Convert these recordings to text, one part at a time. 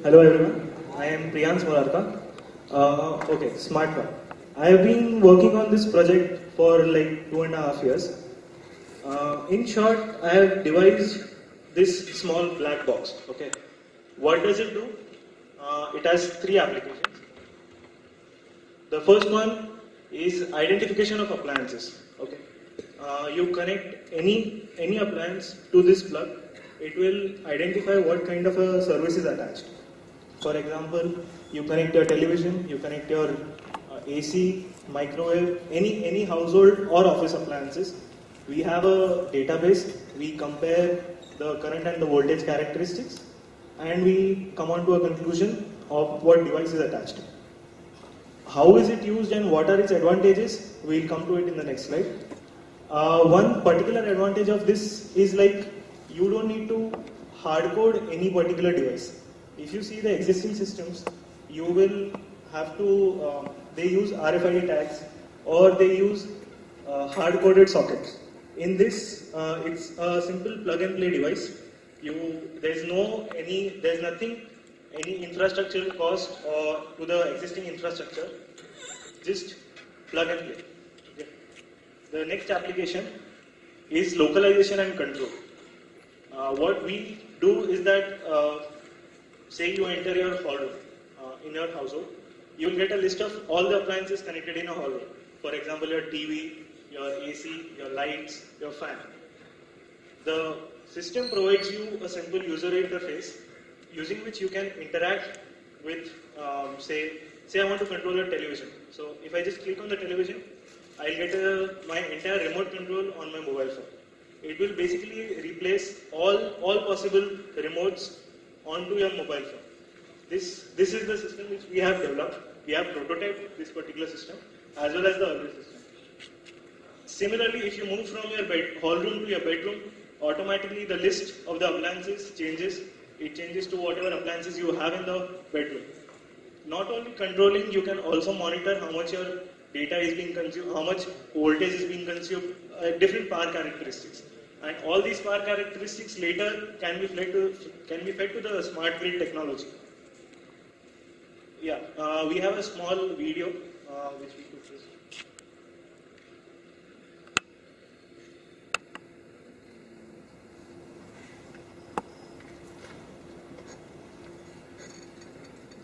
Hello everyone, I am Priyans Murarka. Okay, smart one. I have been working on this project for like 2.5 years. In short, I have devised this small black box. Okay, what does it do? It has 3 applications. The first one is identification of appliances. Okay, you connect any appliance to this plug. It will identify what kind of a service is attached. For example, you connect your television, you connect your AC, microwave, any household or office appliances. We have a database, we compare the current and the voltage characteristics, and we come on to a conclusion of what device is attached. How is it used and what are its advantages? We'll come to it in the next slide. One particular advantage of this is like you don't need to hard code any particular device. If you see the existing systems, you will have to, they use RFID tags or they use hard-coded sockets. In this, it's a simple plug-and-play device. There's nothing, any infrastructure cost or to the existing infrastructure. Just plug and play. Okay. The next application is localization and control. What we do is that say you enter your hallway in your household, you will get a list of all the appliances connected in a hallway. For example, your TV, your AC, your lights, your fan. The system provides you a simple user interface using which you can interact with, say I want to control a television. So if I just click on the television, I'll get my entire remote control on my mobile phone. It will basically replace all possible remotes onto your mobile phone. This is the system which we have developed. We have prototyped this particular system as well as the other system. Similarly, if you move from your hall room to your bedroom, automatically the list of the appliances changes. It changes to whatever appliances you have in the bedroom. Not only controlling, you can also monitor how much your data is being consumed, how much voltage is being consumed, different power characteristics. And all these power characteristics later can be fed to the smart grid technology. Yeah, we have a small video which we could just.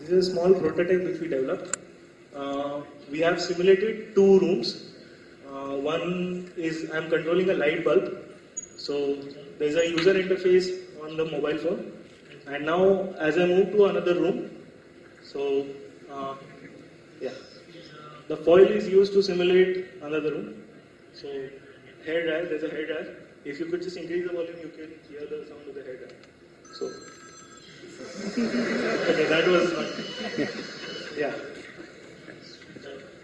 This is a small prototype which we developed. We have simulated 2 rooms. One is I'm controlling a light bulb. So there's a user interface on the mobile phone. And now as I move to another room, so yeah, the foil is used to simulate another room. So hair dryer, there's a hair dryer. If you could just increase the volume, you can hear the sound of the hair dryer. So okay, that was not, yeah.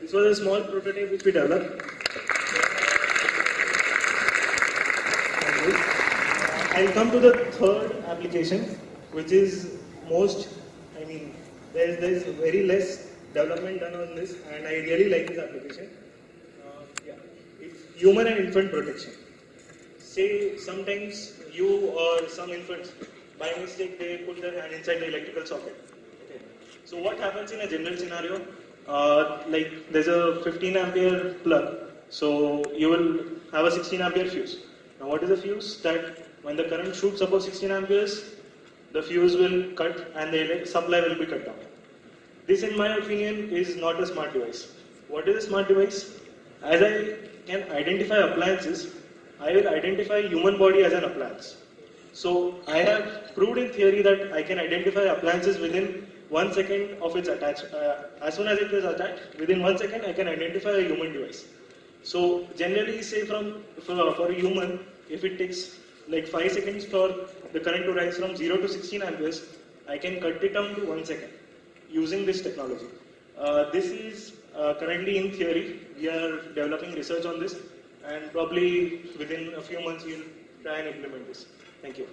This was a small prototype which we developed. I'll come to the third application, which is there's very less development done on this, and I really like this application. Yeah, it's human and infant protection. Say sometimes you or some infants, by mistake, they put their hand inside the electrical socket. Okay. So what happens in a general scenario? Like there's a 15 ampere plug, so you will have a 16 ampere fuse. Now what is the fuse? That when the current shoots above 16 amperes, the fuse will cut and the supply will be cut down. This, in my opinion, is not a smart device. What is a smart device? As I can identify appliances, I will identify human body as an appliance. So I have proved in theory that I can identify appliances within 1 second of its attach. As soon as it is attached, within 1 second I can identify a human device. So generally, say for a human, if it takes like 5 seconds for the current to rise from 0 to 16 amperes, I can cut it down to 1 second using this technology. This is currently in theory. We are developing research on this, and probably within a few months we'll try and implement this. Thank you.